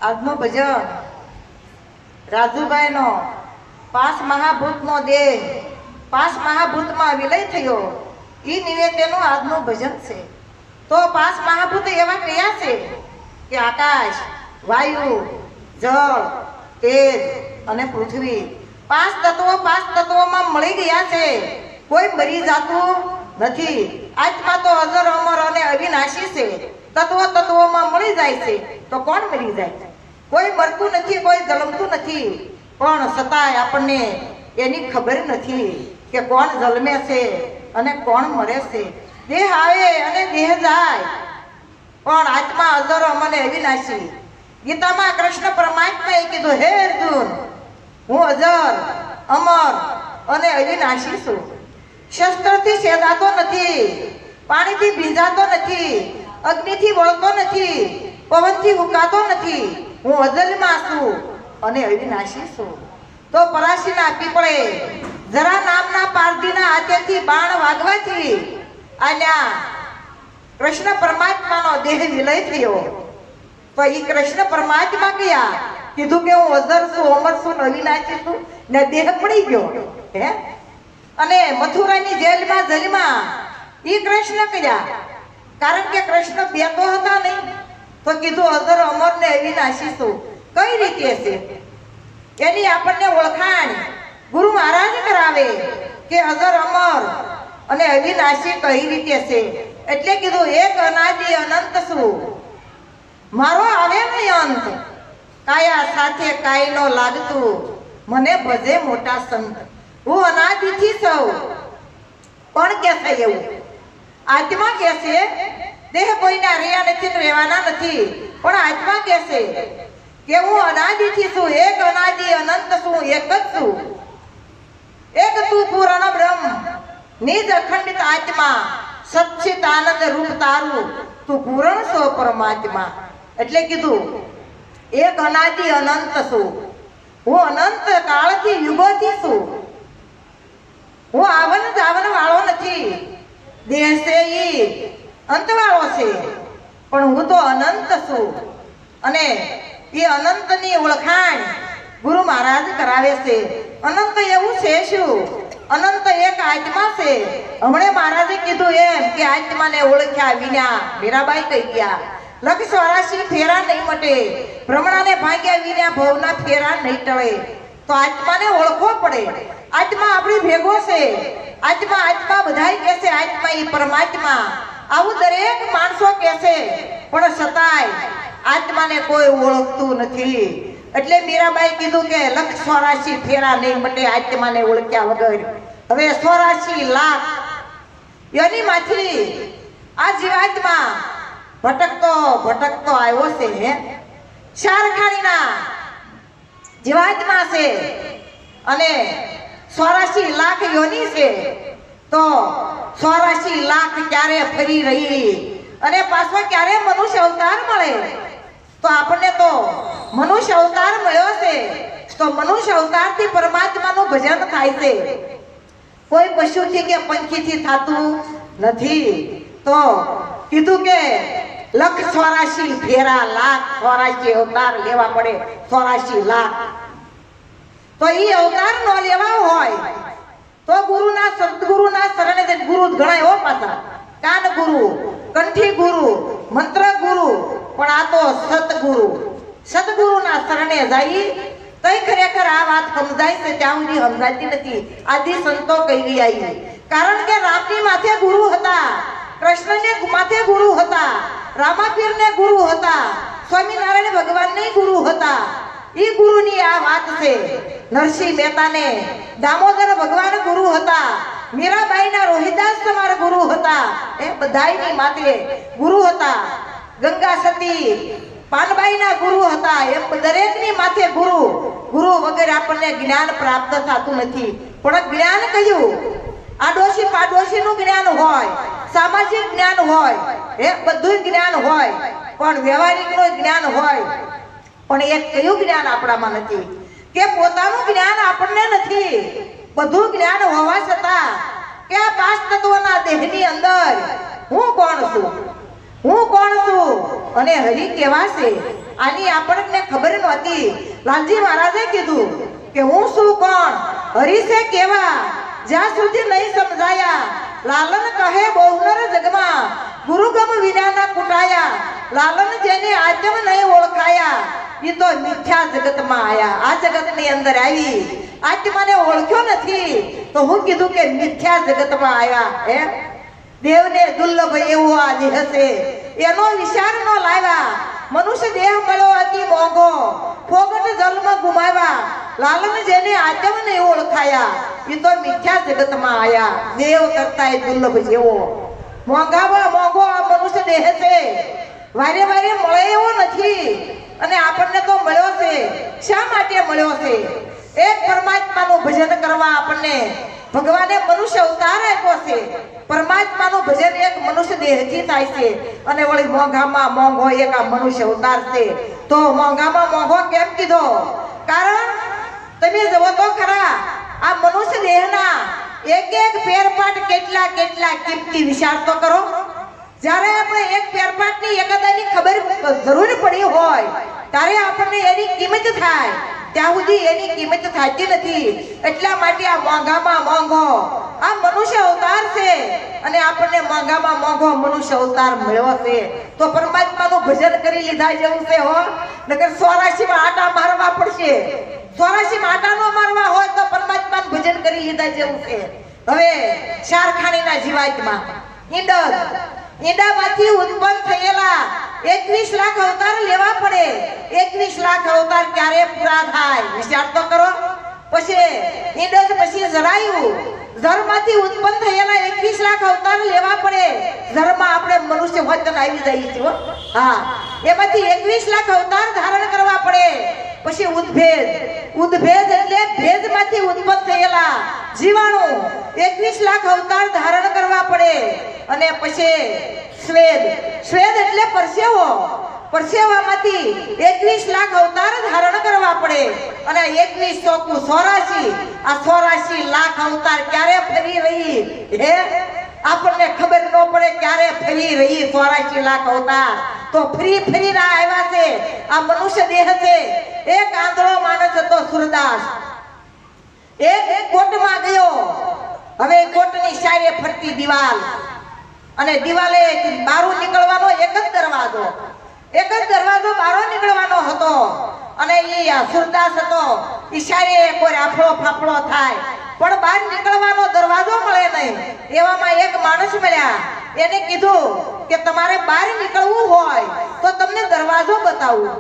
આજનું ભજન રાજુભાઈનો 5 મહાભૂતનો દેહ 5 મહાભૂતમાં વિલય થયો એ નિવેદનનું આજનું ભજન છે. તો 5 મહાભૂત એવા કયા છે કે આકાશ, વાયુ, જળ, તેજ અને પૃથ્વી. 5 તત્વોમાં મળી ગયા છે. કોઈ મરી જાતું નથી. આત્મા તો અજર અમર અને અવિનાશી છે. તત્વોમાં મળી જાય છે તો કોણ મરી જાય? કોઈ મરતું નથી, કોઈ જન્મતું નથી, પણ છતાંય આપણને એની ખબર નથી કે કોણ જન્મે છે અને કોણ મરે છે. દેહ આવે અને દેહ જાય, પણ આત્મા અજર અમર અને અવિનાશી. ગીતામાં કૃષ્ણ પરમાત્માએ કીધું, હે અર્જુન, હું અજર અમર અને અવિનાશી છું. શસ્ત્રથી છેદાતો નથી, પાણીથી ભીંજાતો નથી, અગ્નિથી બળતો નથી, પવનથી ફૂંકાતો નથી. હું અજલમાં છું અને અવિનાશી છું. તો પરાશીના પીપળે જરા નામના પારધીના હાથેથી બાણ વાગવાથી આલ્યા કૃષ્ણ પરમાત્માનો દેહ વિલય થયો. તો એ કૃષ્ણ પરમાત્મા કયા? કીધું કે હું અજર છું, અમર છું, અવિનાશી છું, ને દેહ પડી ગયો. હે અને મથુરાની જેલમાં એ કૃષ્ણ કયા? કારણ કે કૃષ્ણ બે તો હતા નહીં. તો કીધું અજર અમર ને અવિનાશી છું. કઈ રીતે છે એની આપણને ઓળખાણ ગુરુ મહારાજ કરાવે કે અજર અમર અને અવિનાશી કઈ રીતે છે. એટલે કીધું એક અનાદિ અનંત છું, મારો આવે નહીં અંત. કાયા સાથે કાયનો લાગતું, મને ભજે મોટા સંત. હું અનાદિથી છું. કોણ કે છે એવું? આત્મા કે છે. દેહ કોઈના રહ્યા નથી ને રહેવાના નથી, પણ આત્મા કે છે કે હું અનાદિથી છું, એક અનાદિ અનંત છું, એક જ છું. એક તું પૂર્ણ બ્રહ્મ, નિજ અખંડિત આત્મા, સચ્ચિત આનંદ રૂપ તારું, તું પૂર્ણ છો પરમાત્મા. એટલે કીધું એક અનાદિ અનંત છું. હું અનંત કાળથી યુગોથી છું. હું આવન જાવન વાળો નથી. દેહ છે ઈ અંતવાળો છે, પણ હું તો અનંત છું. અને એ અનંતની ઓળખાણ ગુરુ મહારાજ કરાવે છે. અનંત એવું છે શું? અનંત એક આત્મા છે. હમણે મહારાજે કીધું એમ કે આત્માને ઓળખ્યા વિના, મીરાબાઈ કહી ગયા, 184 ફેરા નહીં મટે, ભ્રમણાને ભાગ્યા વિના ભવના ફેરા નહીં ટળે. તો આત્માને ઓળખવો પડે. આત્મા આપણી ભેગો છે. આત્મા બધાય કહે છે આત્મા એ પરમાત્મા. આવું દરેક માણસો કહે છે, પણ છતાંય આત્માને કોઈ ઓળખતું નથી. એટલે મીરાબાઈ કીધું કે 184 ફેરા નહીં મટે આત્માને ઓળખ્યા વગર. હવે 84 લાખ એનીમાંથી આ જીવાત્મા ભટકતો આવ્યો છે. 4 ખાણીના જીવાત્મા છે અને 84 લાખ યોની છે. તો 84 લાખ ક્યારે ફરી રહી અને પાછો ક્યારે મનુષ્ય અવતાર મળે? તો આપણને તો મનુષ્ય અવતાર મળ્યો છે. તો મનુષ્ય અવતારથી પરમાત્માનું ભજન થાય છે. કોઈ પશુથી કે પંખીથી થતું નથી. તો કીધું કે 184 ફેરા, લાખ 84 અવતાર લેવા પડે. 84 લાખ. તો એ અવતાર નો લેવા હોય તો ગુરુના સદગુરુના શરણે જઈને, ગુરુ ઘણા એવો પાછા, કાન ગુરુ, કંઠી ગુરુ, મંત્ર ગુરુ, પણ આ તો સદગુરુના શરણે જાય તઈ ખરેખર આ વાત સમજાય છે. ત્યાં સુધી સમજાતી નથી. આદિ સંતો કહી રહ્યા. કારણ કે રામની માથે ગુરુ હતા, કૃષ્ણને માથે ગુરુ હતા, રામાપીરને ગુરુ હતા, સ્વામિનારાયણ ભગવાનને ગુરુ હતા. એ ગુરુની આ વાત છે. નરસિંહ મહેતાને દામોદર ભગવાન ગુરુ હતા, મીરાબાઈના રોહિદાસ તમારા ગુરુ હતા. એ બધાયની માથે ગુરુ હતા. ગંગા સતી પાનબાઈના ગુરુ હતા. એમ દરેકની માથે ગુરુ વગર આપણને જ્ઞાન પ્રાપ્ત થતું નથી. પણ જ્ઞાન કયું? આડોશી પાડોશીનું જ્ઞાન હોય, સામાજિક જ્ઞાન હોય, એ બધું જ્ઞાન હોય, પણ વ્યવહારિકનું જ્ઞાન હોય. પણ એક કયું જ્ઞાન આપણામાં નથી કે પોતાનું જ્ઞાન આપણને નથી. બધું જ્ઞાન હોવા છતાં કે આ પાંચ તત્વોના દેહની અંદર હું કોણ છું અને હરિ કેવા છે આની આપણને ખબર નહોતી. લાલજી મહારાજે કીધું કે હું શું કોણ, હરિ છે કેવા, જ્યાં સુધી નહીં સમજાયા. લાલન કહે બહુનર જગમાં ગુરુગમ વિનાના કુટાયા. લાલન જેને આત્મ નહીં ઓળખાયા એ તો મિથ્યા જગતમાં આયા. આ જગતની અંદર આવી આત્માને ઓળખ્યો નથી તો હું કીધું કે મિથ્યા જગતમાં આયા. હે દેવને દુર્લભ એવો આ દેહ છે એનો વિચાર ન લાવ્યા. મનુષ્ય દેહ મળ્યો અતિ મોંઘો, ફોગટ જન્મ ગુમાવ્યા. લાલન જેને આત્મ નહીં ઓળખાયા એ તો મિથ્યા જગતમાં આયા. દેવ કરતા દુર્લભ જેવો મોંઘામાં મોંઘો આ મનુષ્ય દેહ છે. વારે વારે મળે એવો નથી અને આપણને તો મળ્યો છે. શા માટે મળ્યો છે? એક પરમાત્માનું ભજન કરવા આપણને ભગવાને મનુષ્ય અવતાર આપ્યો છે. પરમાત્માનું ભજન એક મનુષ્ય દેહથી થાય છે અને વળી મોંઘામાં મોંઘો એક આ મનુષ્ય અવતાર છે. તો મોંઘામાં મોંઘો કેમ કીધો? કારણ તમે જુઓ તો ખરા આ મનુષ્ય દેહના એક એક ફેરફાટ કેટલા કેટલા કિંમતી. વિચાર તો કરો. જ્યારે આપણે એક ફેરફાટની એકાદાની ખબર જરૂર પડી હોય ત્યારે આપણને એની કિંમત થાય, ત્યાં સુધી એની કિંમત થતી નથી. એટલા માટે આ મોંઘામાં મોંઘો આ મનુષ્ય અવતાર છે અને આપણને મોંઘામાં મોંઘો મનુષ્ય અવતાર મળ્યો છે. તો પરમાત્માનું ભજન કરી લીધા જેવું છે હો. નકર 84 આટા મારવા પડશે. 84 આટા નો મારવા હોય તો પરમાત્માનું ભજન કરી લીધા જેવું છે. હવે શારખાણીના જીવાતમાં ઈંડામાંથી ઉત્પન્ન થયેલા 21 લાખ અવતાર લેવા પડે. 21 લાખ અવતાર ક્યારે પૂરા થાય? વિચાર તો કરો. પછી ઈંડ પછી જરાયું, જળમાંથી ઉત્પન્ન થયેલા 21 લાખ અવતાર લેવા પડે. જળમાં આપણે મનુષ્ય વતન આવી જઈએ છીએ. હા, એમાંથી 21 લાખ અવતાર ધારણ કરવા પડે. પછી ઉદ્ભેદ એટલે ભેદમાંથી ઉત્પન્ન થયેલા જીવાણુ 21 લાખ અવતાર ધારણ કરવા પડે. અને પછી સ્વેદ એટલે પરસેવામાંથી 21 લાખ અવતાર ધારણ કરવા પડે. અને 21 ચોકું 84. આ 84 લાખ અવતાર ક્યારે ફરી રહી? હે, આપણને ખબર ન પડે ક્યારે ફરી રહી 84 લાખ અવતાર. તો ફરી ના આવ્યા છે. આ મનુષ્ય દેહ છે. એક આંધળો માણસ હતો સુરદાસ, એક કોટમાં ગયો. હવે કોટની સારે ફરતી દિવાલ અને દિવાલે બારું નીકળવાનો એક જ દરવાજો બારો નીકળવાનો હતો. અને એ સુરદાસ હતો. ઈશારે કોઈ આફળો ફાફળો થાય પણ બહાર નીકળવાનો દરવાજો મળે નહીં. એવામાં એક માણસ મળ્યા. એને કીધું કે તમારે બહાર નીકળવું હોય તો તમને દરવાજો બતાવું.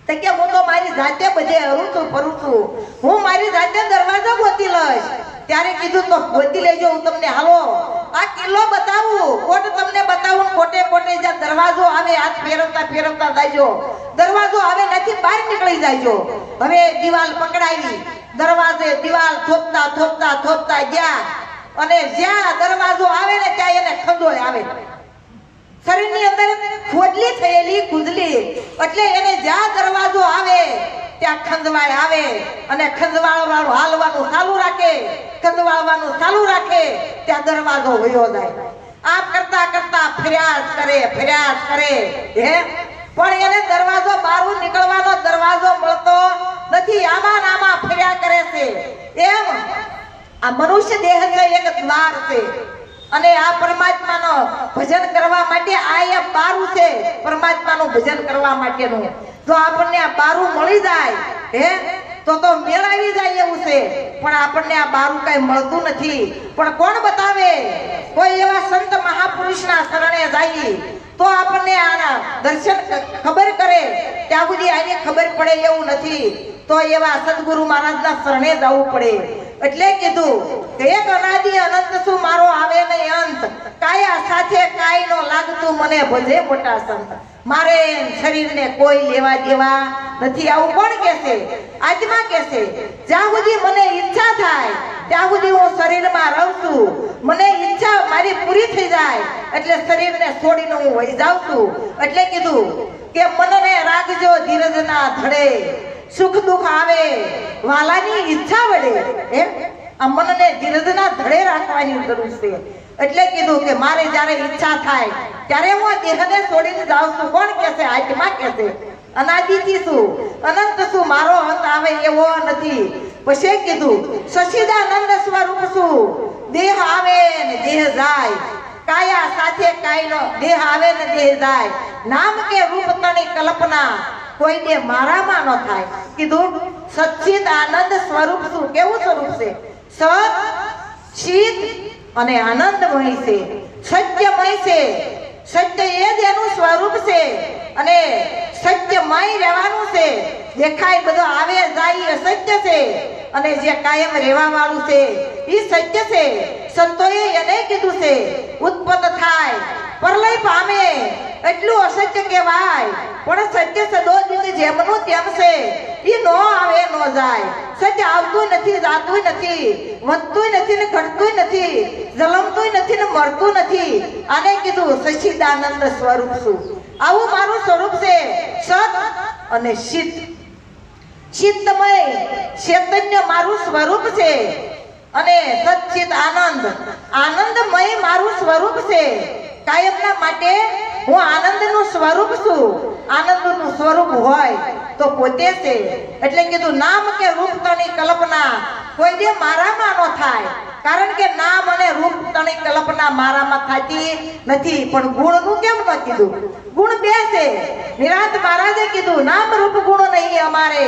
તો કે હું તો મારી જાતે બધે હરું છું ફરું છું, હું મારી જાતે દરવાજો ગોતી લઈશ. ત્યારે કીધું તો ગોતી લેજો, હું તમને હાલો આ કિલ્લો બતાવું, કોટ તમને બતાવું. કોટે જ્યાં દરવાજો આવે હાથ ફેરવતા જાયજો. દરવાજો આવે નથી બહાર નીકળી જાયજો. હવે દિવાલ પકડાવી, દરવાજે દિવાલ થોપતા ગયા અને જ્યાં દરવાજો આવે ને ત્યાં એને ખંજોળ આવે. શરીરની અંદર ખોદલી થયેલી ખુજલી એટલે એને જ્યાં દરવાજો આવે ત્યાં ખંજવાળ આવે અને ખંજવાળવાળું હાલવાનું ચાલુ રાખે ત્યાં દરવાજો વયો જાય. આમ કરતા ફરિયાદ કરે. હે, પણ એને દરવાજો બહાર નીકળવાનો દરવાજો મળતો નથી. આમાં ફર્યા કરે છે. એમ આ મનુષ્ય દેહ છે એક દ્વાર છે અને આ પરમાત્માનો ભજન કરવા માટે આ એક બારું છે. પરમાત્માનું ભજન કરવા માટેનું જો આપણને આ બારું મળી જાય હે તો મેળાવી જાય એવું છે. પણ આપણને આ બારું કઈ મળતું નથી. પણ કોણ બતાવે? કોઈ એવા સંત મહાપુરુષના શરણે જાય તો આપણને આના દર્શન ખબર કરે. ત્યાં સુધી આની ખબર પડે એવું નથી. તો એવા સદગુરુ મહારાજના શરણે જવું પડે. એટલે કીધું કે એક અનાદિ અનંત શું મારો આવે નહીં અંત, કાયા સાથે કાઈ નો લાગતું મને ભજે મોટા સંત. મારે શરીરને કોઈ લેવા દેવા નથી. આવું કોણ કહેશે? આત્મા કહેશે. જ્યાં સુધી મને ઈચ્છા થાય ત્યાં સુધી હું શરીરમાં રહું છું. મને ઈચ્છા મારી પૂરી થઈ જાય એટલે શરીરને છોડીને હું વહી જાઉં છું. એટલે કીધું કે મનને રાખજો ધીરજના ધડે, સુખ દુઃખ આવે વાલાની ઈચ્છા વડે. આ મનને ધીરજના ધડે રાખવાની જરૂર છે. એટલે કીધું કે મારે જ્યારે ઈચ્છા થાય ત્યારે હું દેહને છોડીને જાઉં છું. કોણ કહેશે? આત્મા કહેશે. અનાદિથી છું, અનંત છું, મારો અંત આવે એવો નથી. પછી કીધું સચ્ચિદાનંદ સ્વરૂપ છું. દેહ આવે ને દેહ જાય, કાયા સાથે કાયનો દેહ આવે ને દેહ જાય. નામ કે રૂપ તણી કલ્પના કોઈ દે મારામાં ન થાય. કીધું સચ્ચિદાનંદ સ્વરૂપ છું. કેવું સ્વરૂપ છે? સત, ચિત અને આનંદમય છે, સત્યમય છે. સત્ય એ જ એનું સ્વરૂપ છે અને સત્યમય રહેવાનું છે. દેખાય બધો આવે જાય એ સત્ય છે અને જે કાયમ રહેવા વાળું છે એ સત્ય છે. સંતોએ એને કીધું છે ઉત્પન્ન થાય પ્રલય પામે એટલું અસત્ય કહેવાય. પણ સત્ય સદોદિત જેમનું તેમ છે. એ નો આવે નો જાય. સત્ય આવતું નથી, જાતું નથી, વધતું નથી ને ઘટતું નથી, જલમતું નથી ને મરતું નથી. આને કીધું સચ્ચિદાનંદ સ્વરૂપ છું. આવું મારું સ્વરૂપ છે. સત અને ચિત, ચિત્તમય ચૈતન્ય મારું સ્વરૂપ છે અને સચ્ચિત આનંદ, આનંદમય મારું સ્વરૂપ છે. કાયમના માટે હું આનંદનું સ્વરૂપ છું. આનંદનું સ્વરૂપ હોય તો પોતે છે. એટલે કીધું નામ કે રૂપ તણી કલ્પના કોઈ દે મારામાં ન થાય. કારણ કે નામ અને રૂપ તણી કલ્પના મારામાં થતી નથી. પણ ગુણનું કેમ ન કીધું? ગુણ બે છે. નિરાંત મહારાજે કીધું નામ રૂપ ગુણ નહીં અમારે,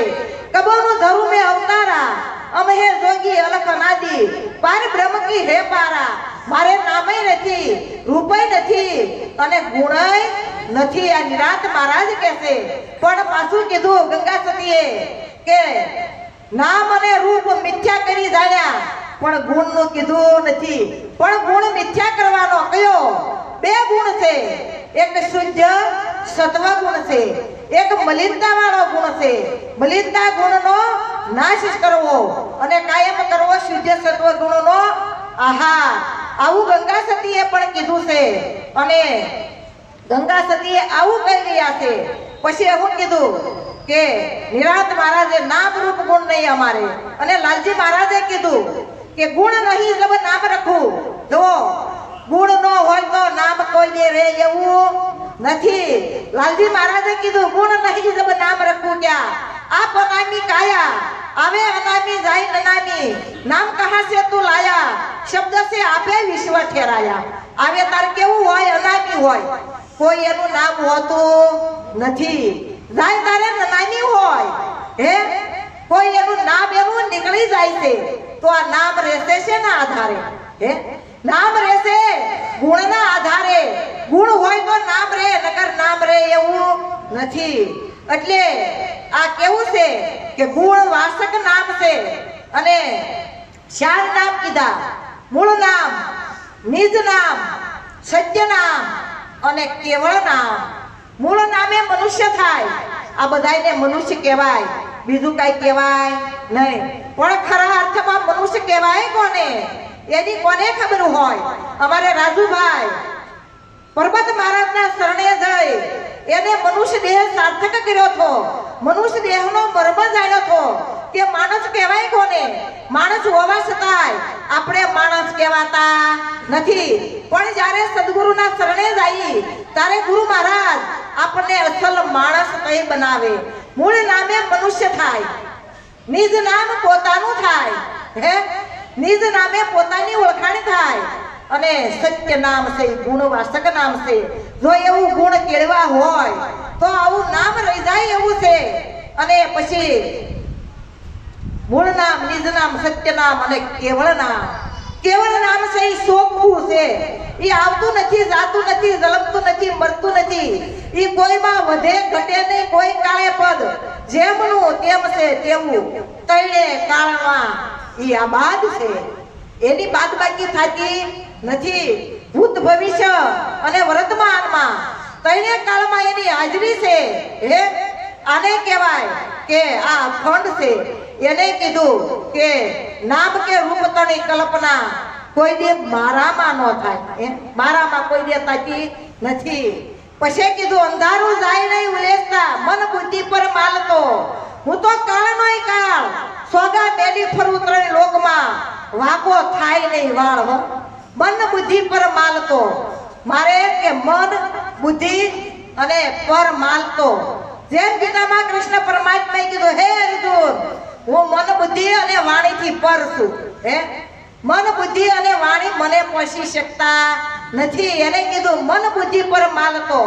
કબોનું ધરું મેં અવતારા, અમે હે જોગી અલખ અનાદિ, પાર બ્રહ્મ કી હે પારા. મારે નામય નથી, રૂપય નથી અને ગુણય નથી. આ નિરાંત મહારાજ કહેશે. પણ પાછું કીધું ગંગા સતીએ કે નામ અને રૂપ મિથ્યા કરી જાણ્યા પણ ગુણનું કીધું નથી. પણ ગુણ મિથ્યા કરવાનો કયો? બે ગુણ છે. એક શુદ્ધ સત્વ ગુણ છે, એક મલિનતા વાળો ગુણ છે. મલિનતા ગુણનો નાશ કરવો અને કાયમ કરવો શુદ્ધ સત્વ ગુણનો આહાર. આવું ગંગા સતીએ પણ કીધું છે અને ગંગા સતીએ આવું કહી રહ્યા છે. પછી એવું કીધું કે નિરાંત મહારાજે નામ રૂપ ગુણ નહીં અમારે. અને લાલજી મહારાજે કીધું કે ગુણ નહીં જબ નામ રખું. જો ગુણ ન હોય તો નામ કોઈ દે રે એવું નથી. લાલજી મહારાજે કીધું ગુણ નહીં જબ નામ રખું ક્યાં આપ અનામી કાયા, આવે અનામી જાય અનામી, નામ કહા સે તું લાયા, શબ્દ સે આપે વિશ્વ ઠેરાયા. આવે તાર કેવું હોય? અનામી હોય, કોઈ એનું નામ હોતું નથી. જાય તારે અનામી હોય, હે કોઈ એનું નામ એનું નીકળી જાય છે તો આ નામ રહેશે શેના આધારે? હે નામ રહેશે ગુણના આધારે. ગુણ હોય તો નામ રહે, નકર નામ રહે એવું નથી. એટલે આ કેવું છે કે ગુણ વાસક નામ છે અને ચાર નામ કીધા: મૂળ નામ, નિજ નામ, સત્ય નામ અને કેવળ નામ. મૂળ નામે મનુષ્ય થાય. આ બધાને મનુષ્ય કહેવાય, બીજું કઈ કહેવાય નહીં. પણ ખરા અર્થમાં મનુષ્ય કહેવાય કોને? એની કોને ખબર હોય? અમારે રાજુભાઈ પરબત મહારાજના શરણે જઈ એને મનુષ્ય દેહ સાર્થક કર્યો હતો. મનુષ્ય દેહનો મર્મ જાણ્યો હતો કે માણસ કહેવાય કોને? માણસ હોવા છતાંય આપણે માણસ કહેવાતા નથી. પણ જ્યારે સદગુરુના શરણે જઈ ત્યારે ગુરુ મહારાજ આપણને અસલ માણસ કઈ બનાવે. મૂળ નામે મનુષ્ય થાય, નિજ નામ પોતાનું થાય. હે નિજ નામે પોતાની ઓળખાણ થાય અને સત્ય નામ છે, ગુણવાસક નામ છે. જો એવું ગુણ કેળવા હોય તો આવું નામ રહી જાય એવું છે. અને પછી મૂળ નામ, નિજ નામ, સત્ય નામ અને કેવળ નામ. કેવળ નામ છે એ સોખું છે. એ આવતું નથી, જાતું નથી, જલમતું નથી, મરતું નથી. એ કોઈમાં વધે ઘટે નહીં, કોઈ કાળે પદ જેમનું તેમ છે તેવું તૈણે કાળમાં એ આબાદ છે. એની બાદબાકી થતી નથી. ભૂત ભવિષ્ય અને વર્તમાનમાં તૈણે કાળમાં એની હાજરી છે. હે આને કહેવાય કે આ અખંડ છે. એને કીધું કે નામ કે રૂપ તણી કલ્પના કોઈ દે મારામાં ન થાય. મારામાં કોઈ દે થતી નથી. પછી કીધું અંધારું જાય નહીં ઉલેસતા, મન બુદ્ધિ પર માલતો. હું તો કાળનોય કાળ સોગા મેલી ફરું ત્રણ લોકમાં. વાકો થાય નહીં વાળ હો. મન બુદ્ધિ પર માલતો, મારે કે મન બુદ્ધિ અને પર માલતો. જેમ ગીતામાં કૃષ્ણ પરમાત્માએ કીધું, હે અર્જુન, હું મન બુદ્ધિ અને વાણીથી પર છું. હે મન બુદ્ધિ અને વાણી મને પોષી શકતા નથી. એને કીધું મન બુદ્ધિ પર માલતો.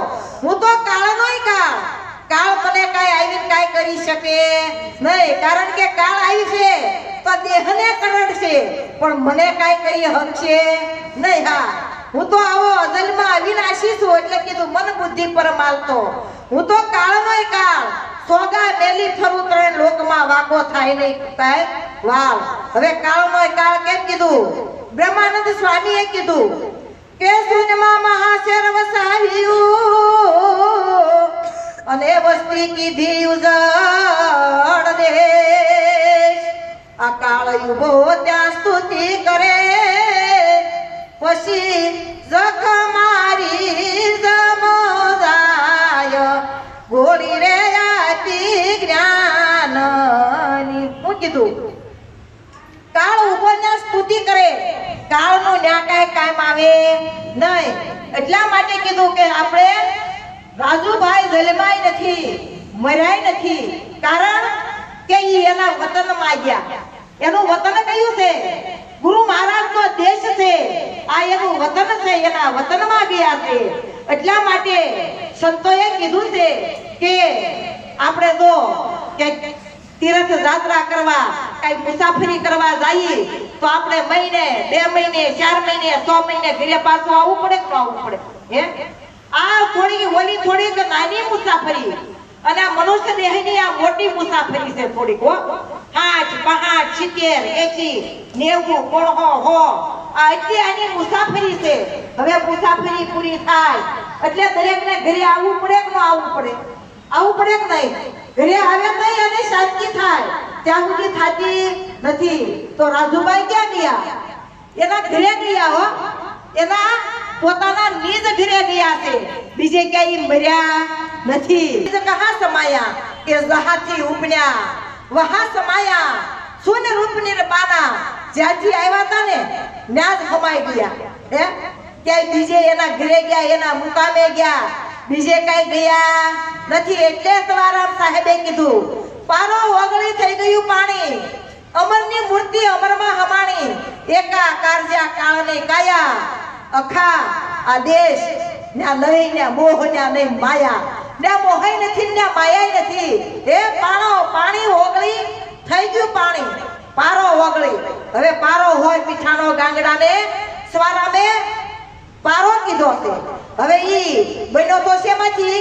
હું તો કાળનોય કાળ, કાળ મને કાંઈ આવીને કાંઈ કરી શકે નહીં. કારણ કે કાળ આવી છે તો દેહને કરડશે, પણ મને કાંઈ કરી શકશે નહીં. હા, હું તો આવો અજલમાં અવિનાશી છું. એટલે કીધું મન બુદ્ધિ પર માલતો. હું તો કાળનોય કાળ, સોગા મેલી ફરું ત્રણ લોકમાં, વાકો થાય નહીં કાંઈ વાવ. હવે કાળનોય કાળ કેમ કીધું? બ્રહ્માનંદ સ્વામીએ કીધું કે શૂન્યમાં મહાશેર વસાવ્યું અને વસ્તી કીધી ઉજળ દેશ. આ કાળ યુગો ત્યાં સ્તુતિ કરે, પછી જખ મારી જમોદાય ગોળી રે આતી જ્ઞાનની. હું કીધું કાળ ઉભો ત્યાં સ્તુતિ કરે, કાળનો ન્યા કાંઈ કામ આવે નહીં. એટલા માટે કીધું કે આપણે રાજુભાઈ જલમાય નથી, મરાય નથી. કારણ કે એના વતનમાં ગયા. એનું વતન કયું છે? ગુરુ મહારાજનો દેશ છે. આ એનું વતન છે, એના વતનમાં ગયા છે. એટલા માટે સંતોએ કીધું છે કે આપણે જો કે તીર્થ યાત્રા કરવા, કઈ મુસાફરી કરવા જઈએ તો આપણે મહિને, 2 મહિને, 4 મહિને, 6 મહિને ઘરે પાછું આવવું પડે કે ન આવવું પડે? હે, આ થોડીક નાની મુસાફરી અને આ મનુષ્ય દેહની આ મોટી મુસાફરી છે થોડીક. હો, 5, 70, 80, 90, 100, આ એટલી આની મુસાફરી છે. હવે મુસાફરી પૂરી થાય એટલે દરેકને ઘરે આવવું પડે કે ન આવવું પડે? આવવું પડે કે નહીં? ઘરે આવે નહીં અને શાંતિ થાય, ત્યાં સુધી થતી નથી. તો રાજુભાઈ ક્યાં ગયા? એના ઘરે ગયા. હો, એના પોતાના નિજ ઘરે ગયા છે, બીજે ક્યાંય મર્યા નથી. કહા સમાયા કે જહાથી ઉપન્યા વહા સમાયા સુન રૂપ નિર્બાના. જ્યાંથી આવ્યા હતા ને ત્યાં જ સમાઈ ગયા. હે, ક્યાંય બીજે એના ઘરે ગયા, એના મુકામે ગયા, બીજે કઈ ગયા નથી. એટલે સવારામ સાહેબે કીધું પારો ઓગળી થઈ ગયું પાણી, અમરની મૂર્તિ અમરમાં હમાણી. એકાકાર જ્યાં કાળને કાયા, અખા આ દેશ ન્યા નહીં, ન્યા મોહ, ન્યા નહીં માયા. ન્યા મોહાય નથી, ન્યા માયાય નથી. હે પાણી ઓગળી થઈ ગયું પાણી, પારો ઓગળી. હવે પારો હોય મીઠાનો ગાંગડાને સવારામે પારો કીધો છે. હવે ઈ બન્યો તો શેમાંથી?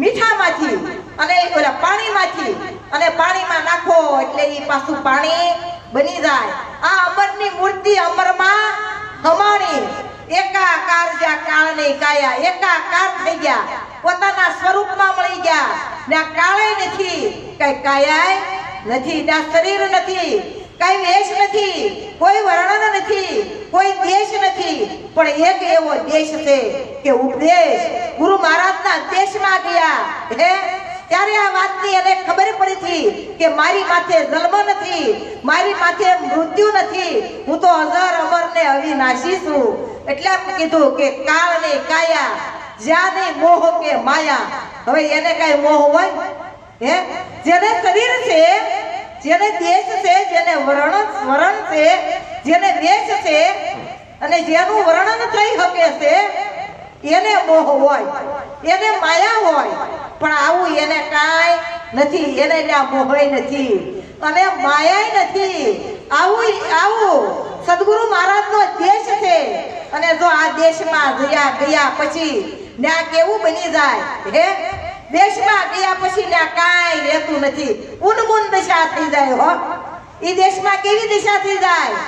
મીઠામાંથી અને ઓલા પાણીમાંથી. અને પાણીમાં નાખો એટલે ઈ પાછું પાણી બની જાય. આ અમરની મૂર્તિ અમરમાં હમાણી. એકાકાર જ્યાં કાળને કાયા, એકાકાર થઈ ગયા, પોતાના સ્વરૂપમાં મળી ગયા. ને કાળે નથી, કઈ કાયાય નથી, ના શરીર નથી, કઈ વેશ નથી, કોઈ વર્ણન નથી, કોઈ દેશ નથી. પણ એક એવો દેશ છે કે ઉપદેશ ગુરુ મહારાજના દેશમાં ગયા. હે, ત્યારે આ વાતની એને ખબર પડી હતી કે મારી માથે જન્મ નથી, મારી માથે મૃત્યુ નથી, હું તો અજર અમર ને અવિનાશી છું. એટલે કીધું કે કાળ ને કાયા, જ્યાં નહીં મોહ કે માયા. હવે એને કઈ મોહ હોય? હે, જેને શરીર છે, જેને દેશ છે, જેને વર્ણન છે, જેને વેશ છે અને જેનું વર્ણન થઈ શકે છે, એને મોહ હોય, એને માયા હોય. પણ આવું એને કાંઈ નથી. એને ત્યાં મોહય નથી અને માયાય નથી. આવું સદગુરુ મહારાજનો દેશ છે. અને જો આ દેશમાં ગયા પછી ત્યાં કેવું બની જાય? હે, દેશમાં ગયા પછી ત્યાં કાંઈ રહેતું નથી, ઉન્મૂન દશા થઈ જાય. હો, ઈ દેશમાં કેવી દશા થઈ જાય?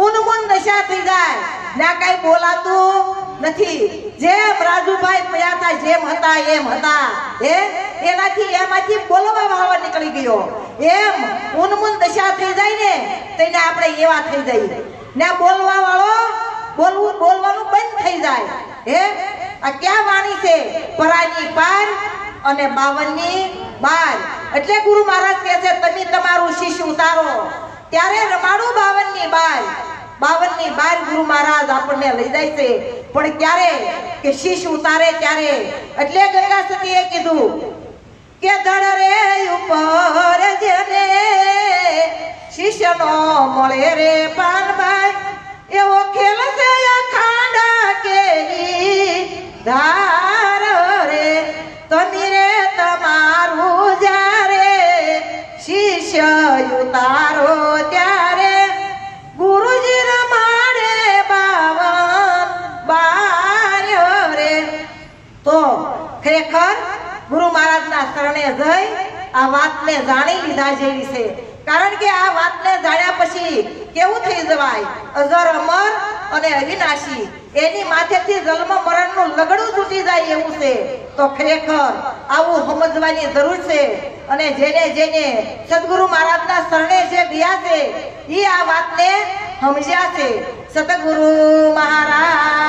ઉન્મૂન દશા થઈ જાય. ત્યાં કઈ બોલાતું નથી. જેમ રાજુભાઈ પડ્યા હતા, જેમ હતા એમ હતા. હે, એમાંથી બોલવા વાળો નીકળી ગયો. એમ ઉન્મૂન દશા થઈ જાય ને તેને આપણે એવા થઈ જઈએ. ને બોલવા વાળો બોલવાનું બંધ થઈ જાય. હે, આ ક્યાં વાણી છે? પરાની પાર અને 52ની બાર. એટલે ગુરુ મહારાજ કહે છે તમે તમારું શીશ ઉતારો ત્યારે રમાડું 52ની બાર. 52 ની 12 ગુરુ મહારાજ આપણને લઈ જાય છે, પણ ક્યારે કે શીશ ઉતારે ત્યારે. એટલે ગંગા સતીએ કીધું કે ધડ રે ઉપર જેને શિષ્યનો મળે રે પાનભાઈ, એવો ખેલ છે અખાંડા કે ધાર રે. તમે રે તમારું જ્યારે શિષ્ય ઉતારો ત્યારે ગુરુજી રમાડે 52 રે. તો ખરેખર ગુરુ મહારાજના શરણે જઈ આ વાતને જાણી લીધા જેવી છે. કારણ કે આ વાતને જાણ્યા પછી કેવું થઈ જવાય, અજર અમર અને અવિનાશી, એની માથેથી જન્મ મરણનું લગડું તૂટી જાય એવું છે. તો ખરેખર આવું સમજવાની જરૂર છે. અને જેને જેને સદગુરુ મહારાજના શરણે જે ગયા છે એ આ વાતને સમજ્યા છે. સતગુરુ મહારાજ